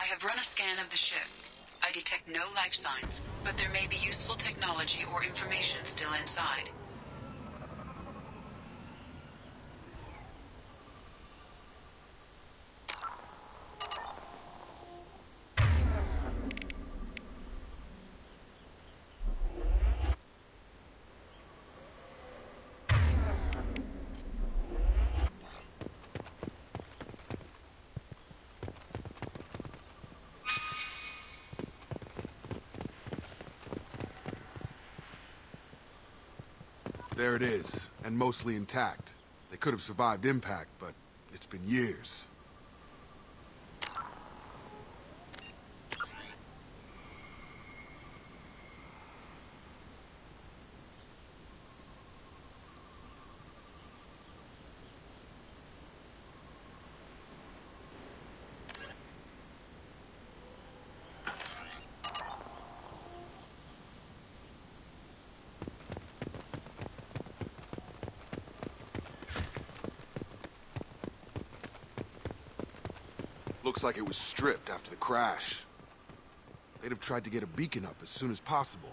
I have run a scan of the ship. I detect no life signs, but there may be useful technology or information still inside. There it is, and mostly intact. They could have survived impact, but it's been years. Looks like it was stripped after the crash. They'd have tried to get a beacon up as soon as possible.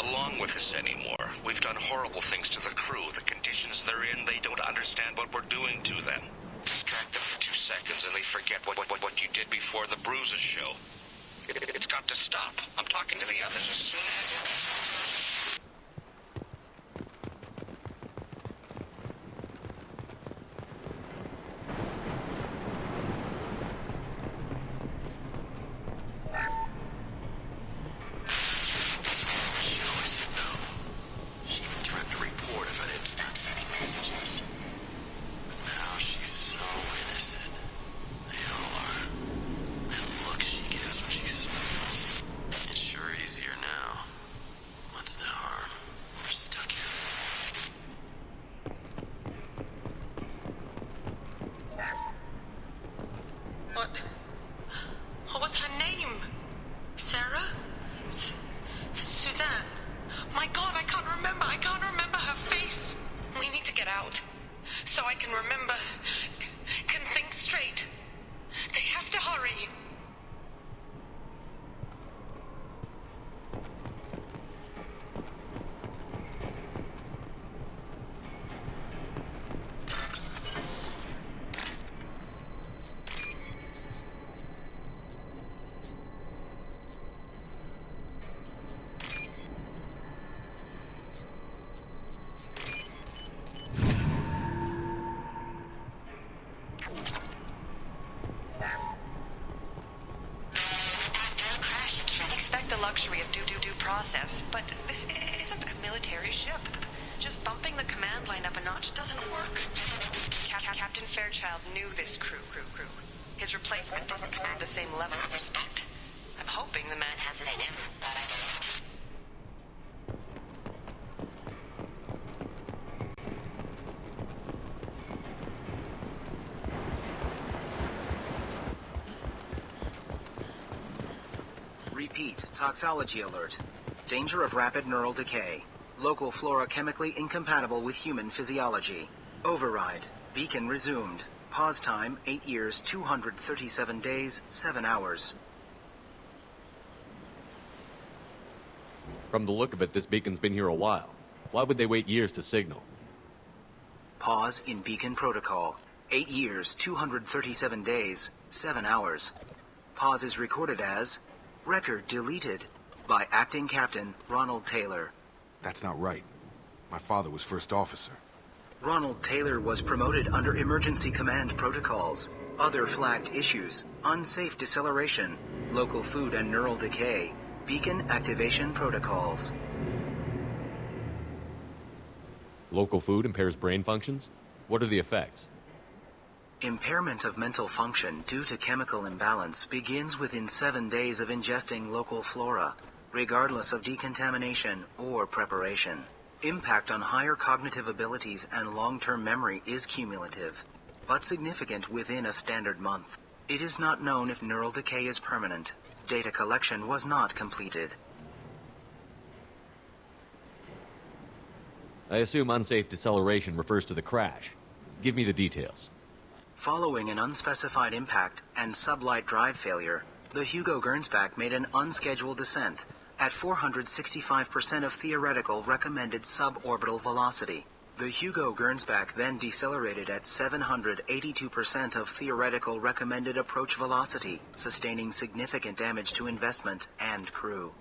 Along with us anymore. We've done horrible things to the crew. The conditions they're in, they don't understand what we're doing to them. Distract them for 2 seconds and they forget what you did before the bruises show. It's got to stop. I'm talking to the others as soon as... What was her name? Sarah? Suzanne? My God, I can't remember. I can't remember her face. We need to get out. So I can remember. Can think straight. They have to hurry. Luxury of due process, but this isn't a military ship. Just bumping the command line up a notch doesn't work. Captain Fairchild knew this crew. His replacement doesn't command the same level of respect. I'm hoping the man has it in him. Repeat, toxology alert. Danger of rapid neural decay. Local flora chemically incompatible with human physiology. Override. Beacon resumed. Pause time 8 years, 237 days, 7 hours. From the look of it, this beacon's been here a while. Why would they wait years to signal? Pause in beacon protocol. 8 years, 237 days, 7 hours. Pause is recorded as record deleted by Acting Captain Ronald Taylor. That's not right. My father was first officer. Ronald Taylor was promoted under emergency command protocols. Other flagged issues: unsafe deceleration, local food and neural decay, beacon activation protocols. Local food impairs brain functions? What are the effects? Impairment of mental function due to chemical imbalance begins within 7 days of ingesting local flora, regardless of decontamination or preparation. Impact on higher cognitive abilities and long-term memory is cumulative, but significant within a standard month. It is not known if neural decay is permanent. Data collection was not completed. I assume unsafe deceleration refers to the crash. Give me the details. Following an unspecified impact and sublight drive failure, the Hugo Gernsback made an unscheduled descent at 465% of theoretical recommended suborbital velocity. The Hugo Gernsback then decelerated at 782% of theoretical recommended approach velocity, sustaining significant damage to investment and crew.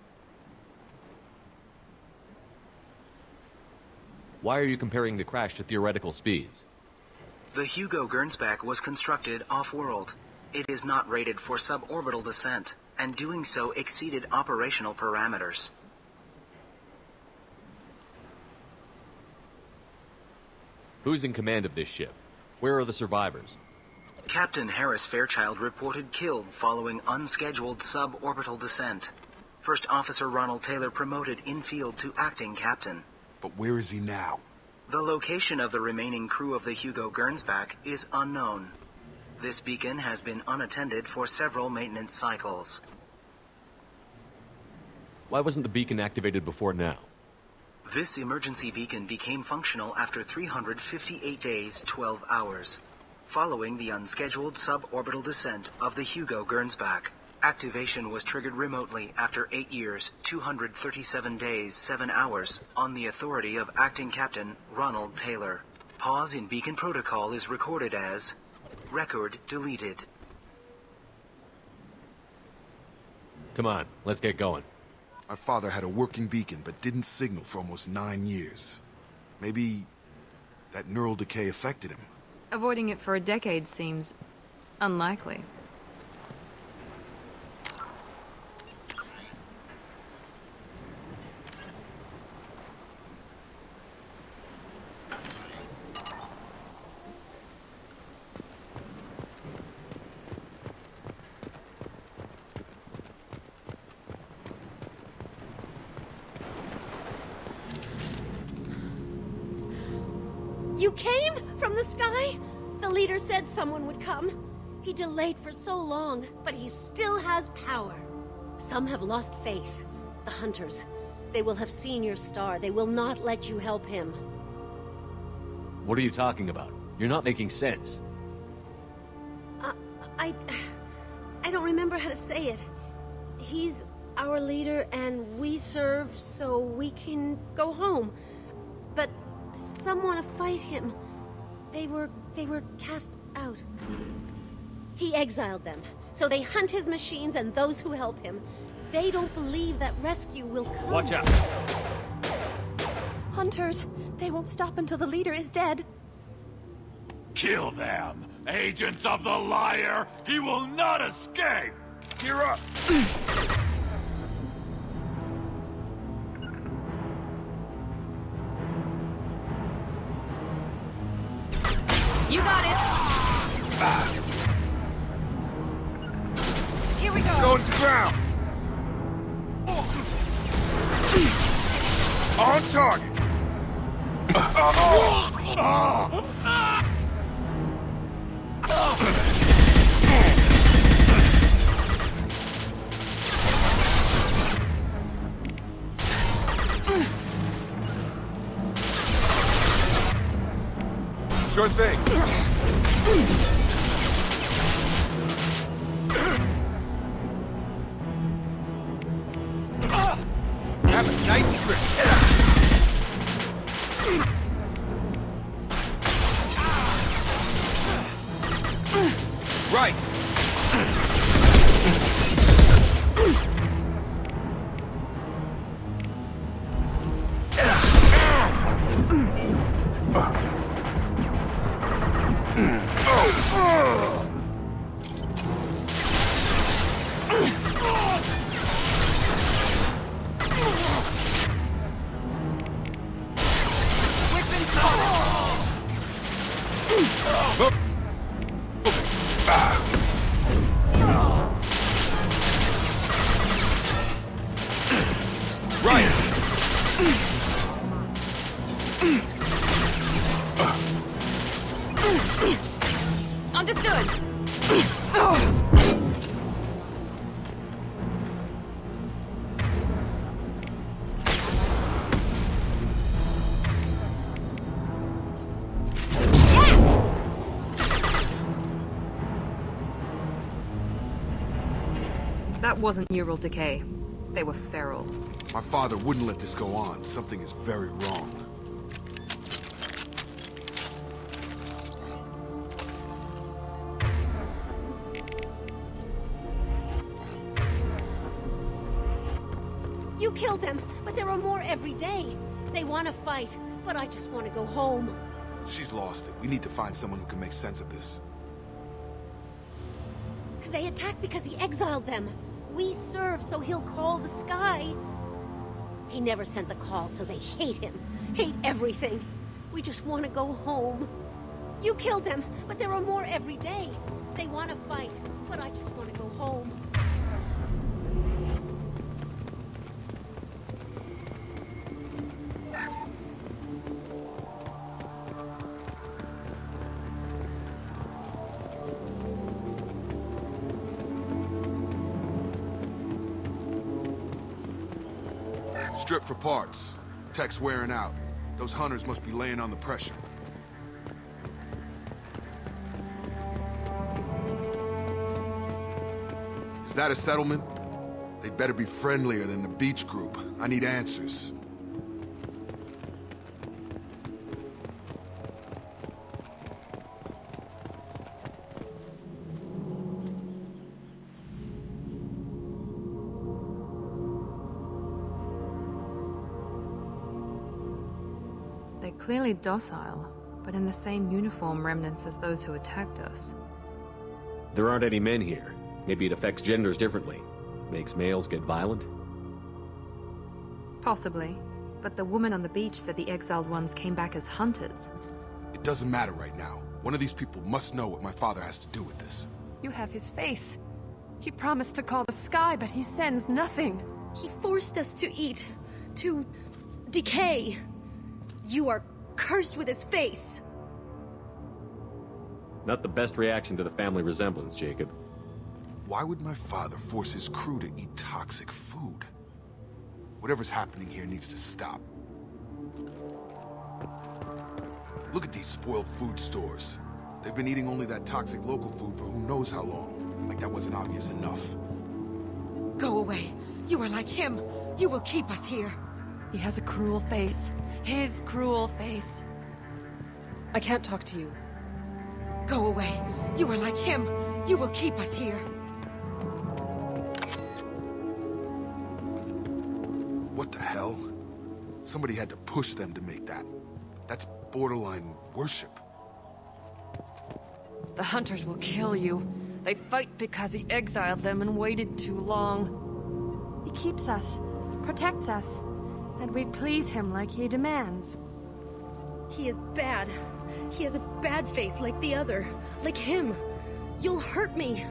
Why are you comparing the crash to theoretical speeds? The Hugo Gernsback was constructed off-world. It is not rated for suborbital descent, and doing so exceeded operational parameters. Who's in command of this ship? Where are the survivors? Captain Harris Fairchild reported killed following unscheduled suborbital descent. First Officer Ronald Taylor promoted in-field to acting captain. But where is he now? The location of the remaining crew of the Hugo Gernsback is unknown. This beacon has been unattended for several maintenance cycles. Why wasn't the beacon activated before now? This emergency beacon became functional after 358 days, 12 hours, following the unscheduled suborbital descent of the Hugo Gernsback. Activation was triggered remotely after 8 years, 237 days, 7 hours, on the authority of Acting Captain Ronald Taylor. Pause in beacon protocol is recorded as record deleted. Come on, let's get going. My father had a working beacon, but didn't signal for almost 9 years. Maybe that neural decay affected him. Avoiding it for a decade seems unlikely. You came from the sky? The leader said someone would come. He delayed for so long, but he still has power. Some have lost faith. The hunters. They will have seen your star. They will not let you help him. What are you talking about? You're not making sense. I don't remember how to say it. He's our leader and we serve so we can go home. But some want to fight him. They were cast out. He exiled them, so they hunt his machines and those who help him. They don't believe that rescue will come. Watch out! Hunters, they won't stop until the leader is dead. Kill them! Agents of the liar! He will not escape! Gear up! You got it! Here we go! Going to ground! On target! Sure thing. Have a nice trip. Right. Understood. That wasn't neural decay. They were feral. My father wouldn't let this go on. Something is very wrong. You killed them, but there are more every day. They want to fight, but I just want to go home. She's lost it. We need to find someone who can make sense of this. They attacked because he exiled them. We serve so he'll call the sky. He never sent the call, so they hate him. Hate everything. We just want to go home. You killed them, but there are more every day. They want to fight, but I just want to go home. Strip for parts. Tech's wearing out. Those hunters must be laying on the pressure. Is that a settlement? They better be friendlier than the beach group. I need answers. They're clearly docile, but in the same uniform remnants as those who attacked us. There aren't any men here. Maybe it affects genders differently. Makes males get violent? Possibly. But the woman on the beach said the exiled ones came back as hunters. It doesn't matter right now. One of these people must know what my father has to do with this. You have his face. He promised to call the sky, but he sends nothing. He forced us to eat, to decay. You are cursed with his face. Not the best reaction to the family resemblance, Jacob. Why would my father force his crew to eat toxic food? Whatever's happening here needs to stop. Look at these spoiled food stores. They've been eating only that toxic local food for who knows how long. Like that wasn't obvious enough. Go away. You are like him. You will keep us here. He has a cruel face. His cruel face. I can't talk to you. Go away. You are like him. You will keep us here. What the hell? Somebody had to push them to make that. That's borderline worship. The hunters will kill you. They fight because he exiled them and waited too long. He keeps us, protects us, and we please him like he demands. He is bad. He has a bad face like the other. Like him. You'll hurt me.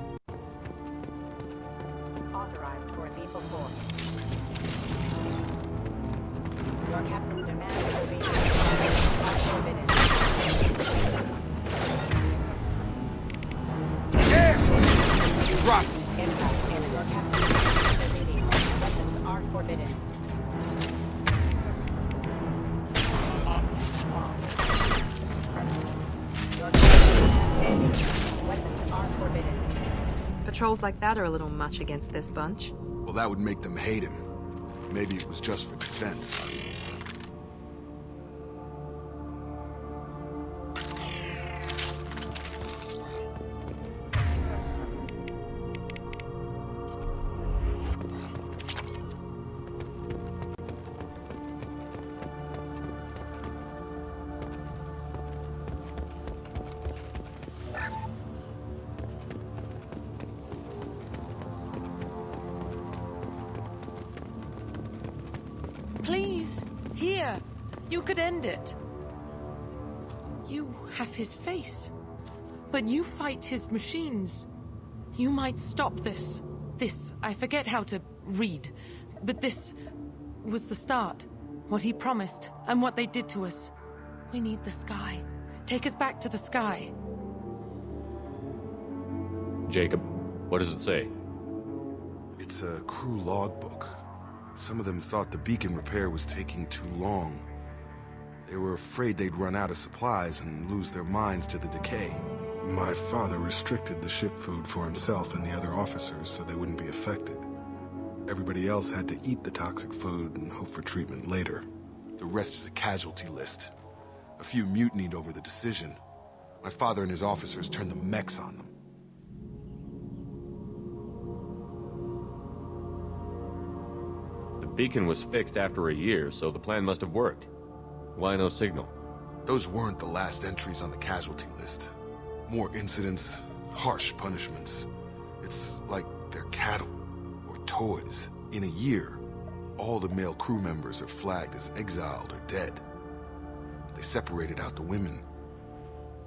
Authorized for lethal force. Your captain demands obedience. Forbidden. Drop! Impact in your captain demands obedience. Weapons are forbidden. patrols like that are a little much against this bunch. Well, that would make them hate him. Maybe it was just for defense. Please, here. You could end it. You have his face. But you fight his machines. You might stop this. This, I forget how to read. But this was the start. What he promised, and what they did to us. We need the sky. Take us back to the sky. Jacob, what does it say? It's a crew logbook. Some of them thought the beacon repair was taking too long. They were afraid they'd run out of supplies and lose their minds to the decay. My father restricted the ship food for himself and the other officers so they wouldn't be affected. Everybody else had to eat the toxic food and hope for treatment later. The rest is a casualty list. A few mutinied over the decision. My father and his officers turned the mechs on them. The beacon was fixed after a year, so the plan must have worked. Why no signal? Those weren't the last entries on the casualty list. More incidents, harsh punishments. It's like they're cattle, or toys. In a year, all the male crew members are flagged as exiled or dead. They separated out the women,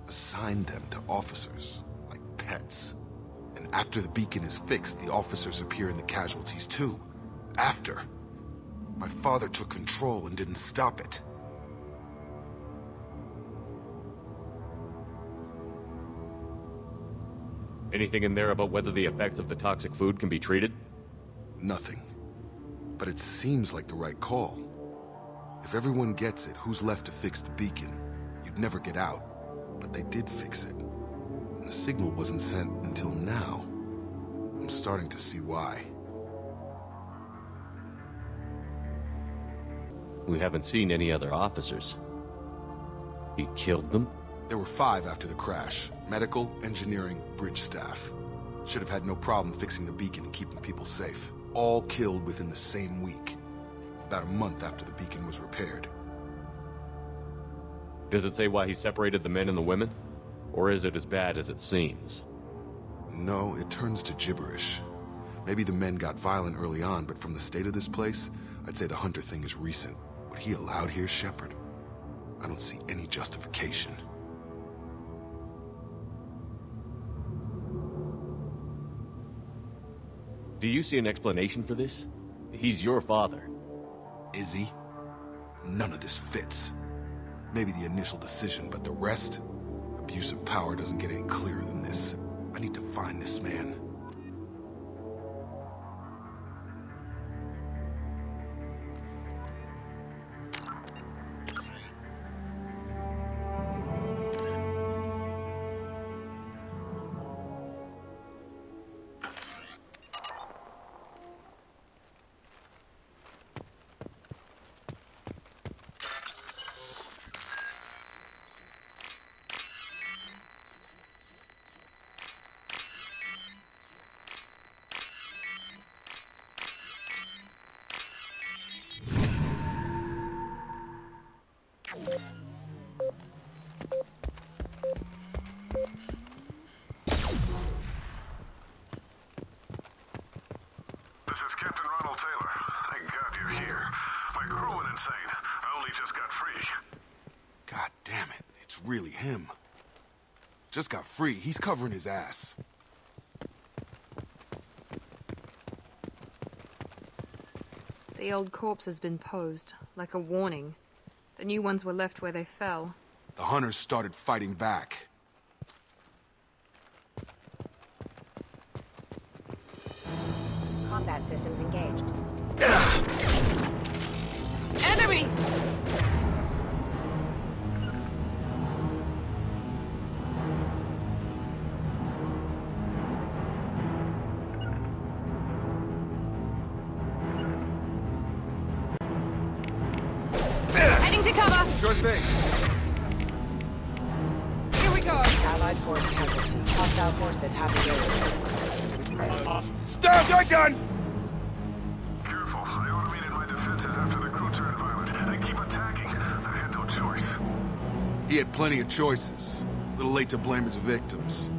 assigned them to officers, like pets. And after the beacon is fixed, the officers appear in the casualties too. After. My father took control and didn't stop it. Anything in there about whether the effects of the toxic food can be treated? Nothing. But it seems like the right call. If everyone gets it, who's left to fix the beacon? You'd never get out. But they did fix it. And the signal wasn't sent until now. I'm starting to see why. We haven't seen any other officers. He killed them? There were 5 after the crash. Medical, engineering, bridge staff. Should have had no problem fixing the beacon and keeping people safe. All killed within the same week. About a month after the beacon was repaired. Does it say why he separated the men and the women? Or is it as bad as it seems? No, it turns to gibberish. Maybe the men got violent early on, but from the state of this place, I'd say the Hunter thing is recent. What he allowed here, Shepard? I don't see any justification. Do you see an explanation for this? He's your father. Is he? None of this fits. Maybe the initial decision, but the rest? Abuse of power doesn't get any clearer than this. I need to find this man. This is Captain Ronald Taylor. Thank God you're here. My crew went insane. I only just got free. God damn it, it's really him. Just got free, he's covering his ass. The old corpse has been posed, like a warning. The new ones were left where they fell. The Hunters started fighting back. Combat systems engaged. Enemies! Take cover! Sure thing. Here we go! Allied force casualty. Hostile forces have engaged. Stop! You're done! Careful. I automated my defenses after the crew turned violent. They keep attacking. I had no choice. He had plenty of choices. A little late to blame his victims.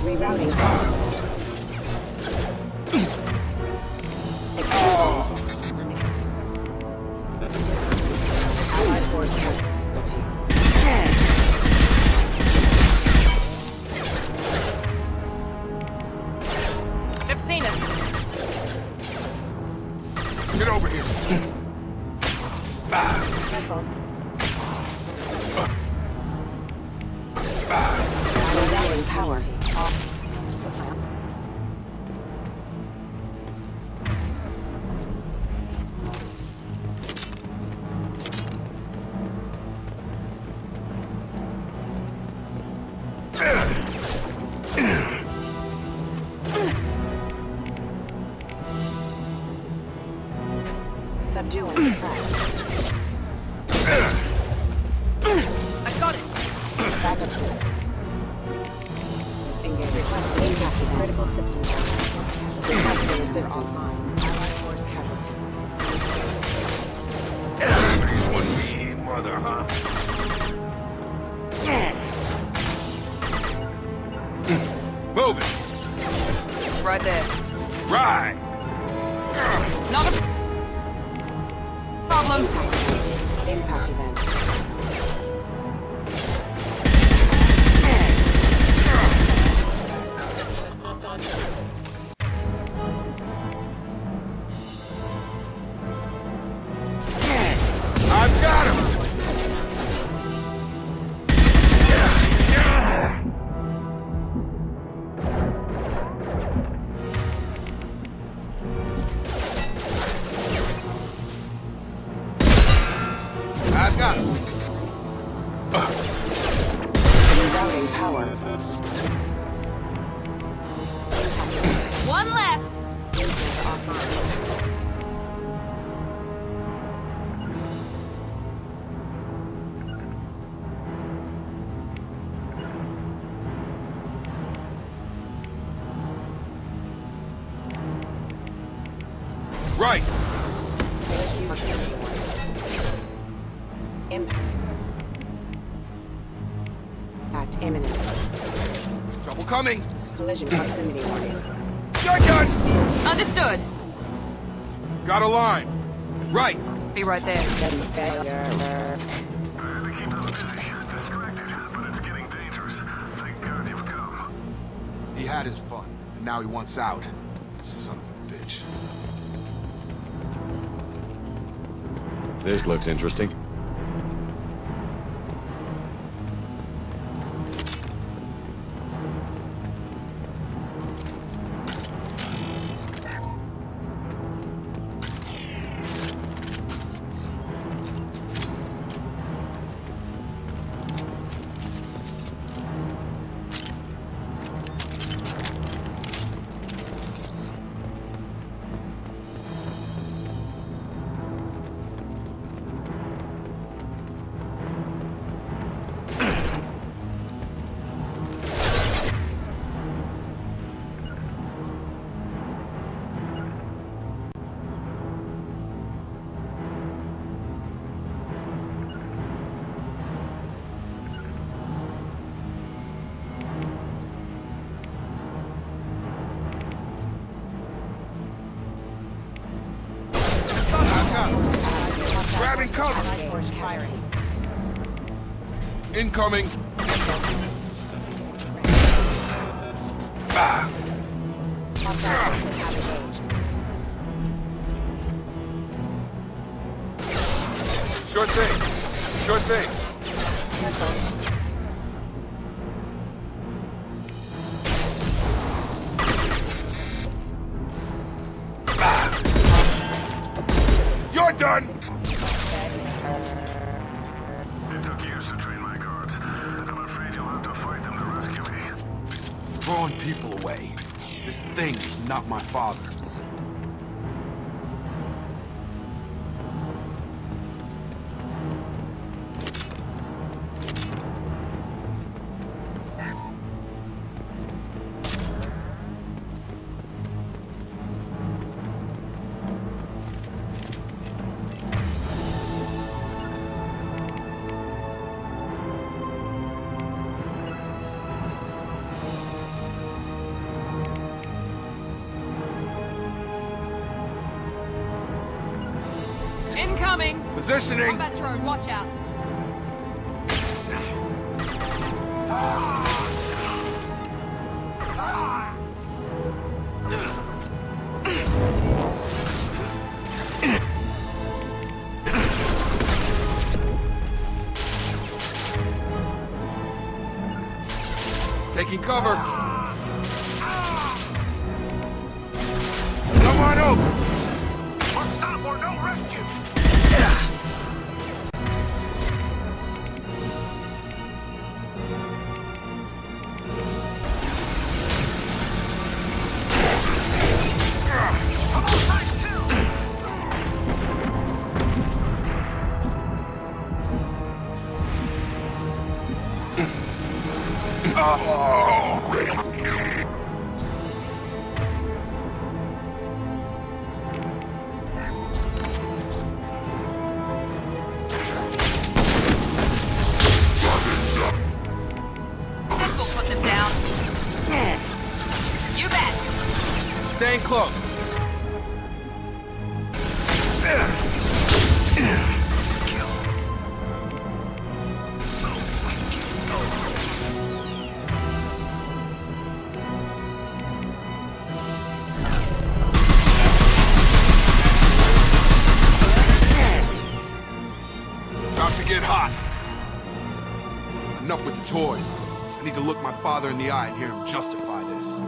Rerouting. Allied force casualty. They've seen us. Get over here. Careful. Rerouting power. Subdue and suppress. I got it. Backup system. Engage. Requesting impact event. Critical system down. Requesting assistance. Allied force casualty. Everybody's one mean mother, huh? Move it. Right there. Right. Not a problem. Impact event. I've got him. I've got him. Rerouting power. One less. Right. Impact imminent. Trouble coming. Collision proximity warning. You're done. Understood. Got a line. Right. Be right there. That's failure. They keep them busy, distracted, but it's getting dangerous. Thank God you've come. He had his fun, and now he wants out. Son of a bitch. This looks interesting. Grabbing cover. Force firing. Incoming. Sure thing. Sure thing. You're done. It took years to train my guards. I'm afraid you'll have to fight them to rescue me. throwing people away. This thing is not my father. Incoming! Positioning! Combat drone, watch out! Taking cover. Come on over. Stop or no rescue! We'll put them down. You bet! Staying close. About to get hot. Enough with the toys. I need to look my father in the eye and hear him justify this.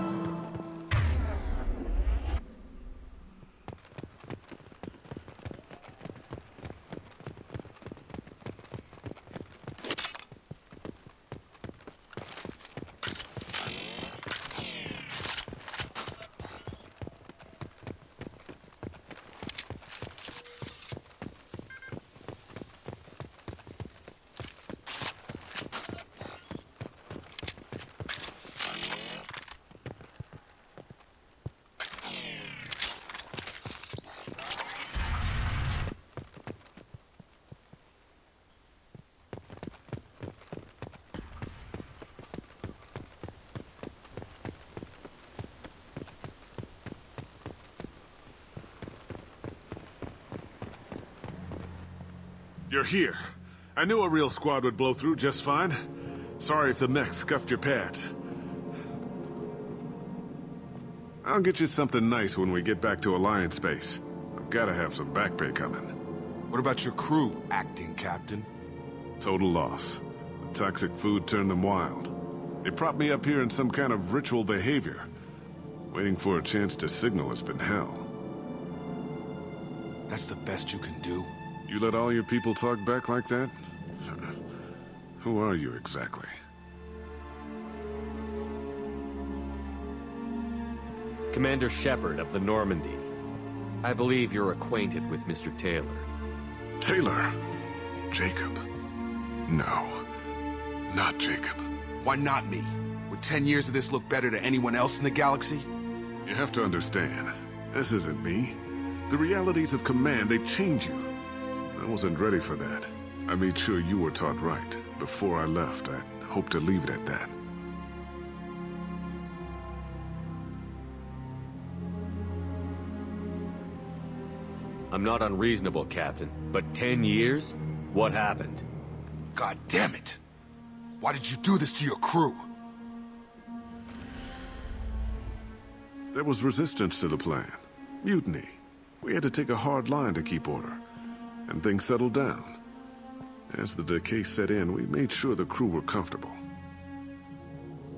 You're here. I knew a real squad would blow through just fine. Sorry if the mech scuffed your pads. I'll get you something nice when we get back to Alliance space. I've gotta have some back pay coming. What about your crew, acting captain? Total loss. The toxic food turned them wild. They propped me up here in some kind of ritual behavior. Waiting for a chance to signal has been hell. That's the best you can do? You let all your people talk back like that? Who are you exactly? Commander Shepard of the Normandy. I believe you're acquainted with Mr. Taylor. Taylor? Jacob? No. Not Jacob. Why not me? Would 10 years of this look better to anyone else in the galaxy? You have to understand, this isn't me. The realities of command, they change you. I wasn't ready for that. I made sure you were taught right. Before I left, I hoped to leave it at that. I'm not unreasonable, Captain, but 10 years? What happened? God damn it! Why did you do this to your crew? There was resistance to the plan. Mutiny. We had to take a hard line to keep order. And things settled down. As the decay set in, we made sure the crew were comfortable.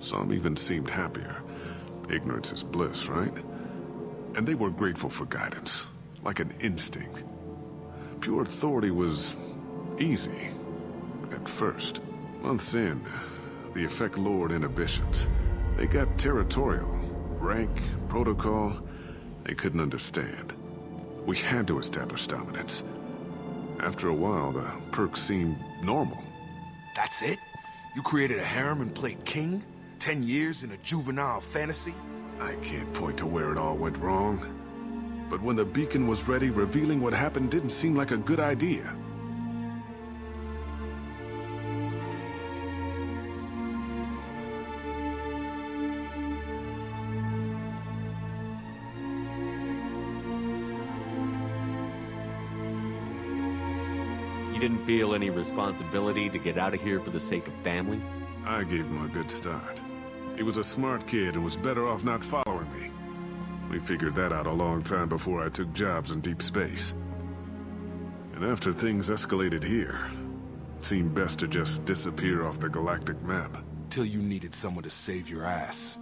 Some even seemed happier. Ignorance is bliss, right? And they were grateful for guidance, like an instinct. Pure authority was easy, at first. Months in, the effect lowered inhibitions. They got territorial. Rank, protocol, they couldn't understand. We had to establish dominance. After a while, the perks seemed normal. That's it? You created a harem and played king? 10 years in a juvenile fantasy? I can't point to where it all went wrong. But when the beacon was ready, revealing what happened didn't seem like a good idea. You didn't feel any responsibility to get out of here for the sake of family? I gave him a good start. He was a smart kid and was better off not following me. We figured that out a long time before I took jobs in deep space. And after things escalated here, it seemed best to just disappear off the galactic map. Till you needed someone to save your ass.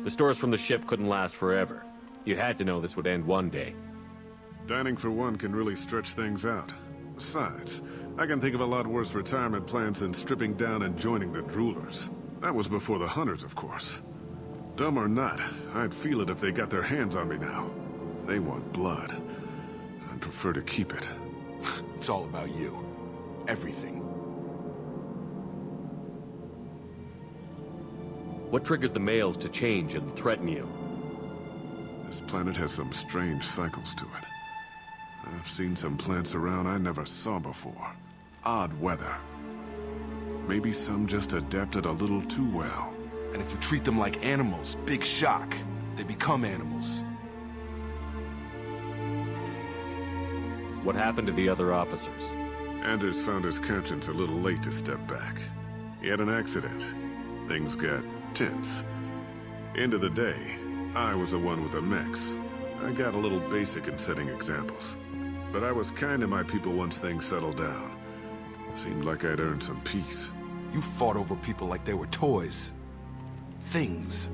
The stores from the ship couldn't last forever. You had to know this would end one day. Dining for one can really stretch things out. Besides, I can think of a lot worse retirement plans than stripping down and joining the Droolers. That was before the Hunters, of course. Dumb or not, I'd feel it if they got their hands on me now. They want blood. I'd prefer to keep it. It's all about you. Everything. What triggered the males to change and threaten you? This planet has some strange cycles to it. I've seen some plants around I never saw before. Odd weather. Maybe some just adapted a little too well. And if you treat them like animals, big shock. They become animals. What happened to the other officers? Anders found his conscience a little late to step back. He had an accident. Things got tense. End of the day, I was the one with the mechs. I got a little basic in setting examples. But I was kind to my people once things settled down. Seemed like I'd earned some peace. You fought over people like they were toys. Things.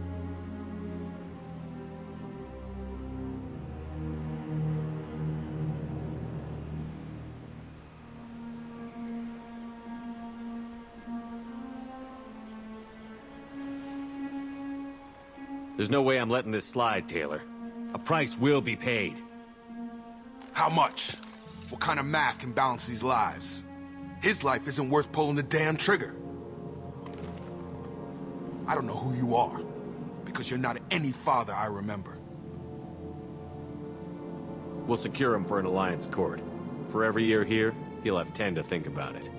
There's no way I'm letting this slide, Taylor. A price will be paid. How much? What kind of math can balance these lives? His life isn't worth pulling the damn trigger. I don't know who you are, because you're not any father I remember. We'll secure him for an alliance court. For every year here, he'll have 10 to think about it.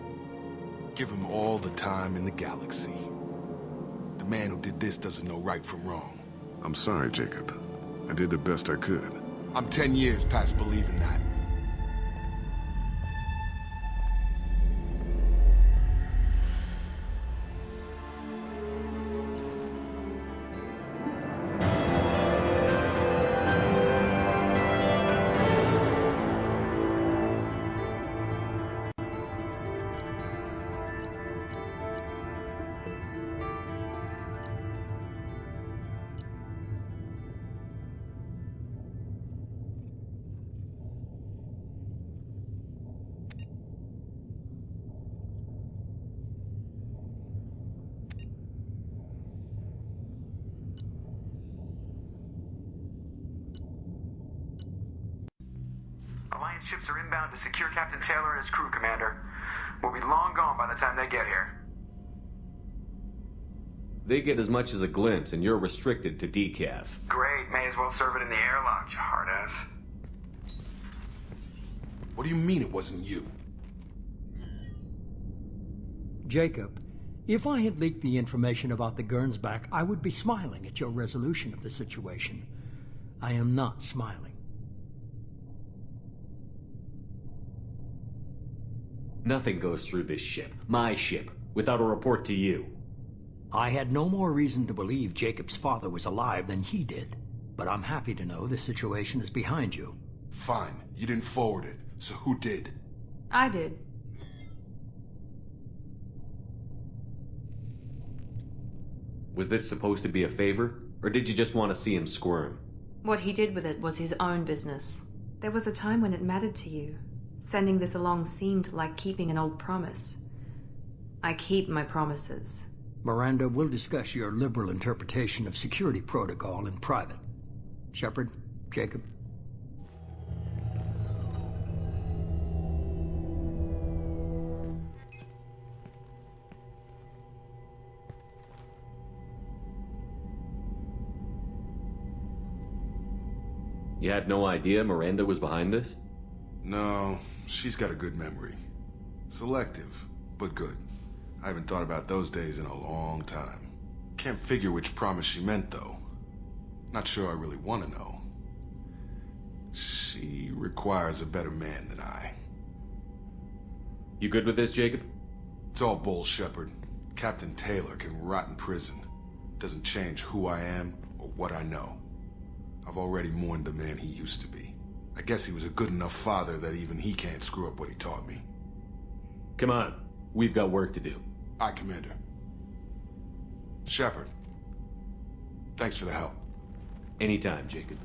Give him all the time in the galaxy. The man who did this doesn't know right from wrong. I'm sorry, Jacob. I did the best I could. I'm 10 years past believing that. Alliance ships are inbound to secure Captain Taylor and his crew, Commander. We'll be long gone by the time they get here. They get as much as a glimpse, and you're restricted to decaf. Great, may as well serve it in the airlock, you hard-ass. What do you mean it wasn't you? Jacob, if I had leaked the information about the Gernsback, I would be smiling at your resolution of the situation. I am not smiling. Nothing goes through this ship, my ship, without a report to you. I had no more reason to believe Jacob's father was alive than he did. But I'm happy to know the situation is behind you. Fine. You didn't forward it, so who did? I did. Was this supposed to be a favor, or did you just want to see him squirm? What he did with it was his own business. There was a time when it mattered to you. Sending this along seemed like keeping an old promise. I keep my promises. Miranda, we'll discuss your liberal interpretation of security protocol in private. Shepard, Jacob. You had no idea Miranda was behind this? No, she's got a good memory. Selective, but good. I haven't thought about those days in a long time. Can't figure which promise she meant, though. Not sure I really want to know. She requires a better man than I. You good with this, Jacob? It's all bull, Shepard. Captain Taylor can rot in prison. Doesn't change who I am or what I know. I've already mourned the man he used to be. I guess he was a good enough father that even he can't screw up what he taught me. Come on. We've got work to do. Aye, Commander. Shepard. Thanks for the help. Anytime, Jacob.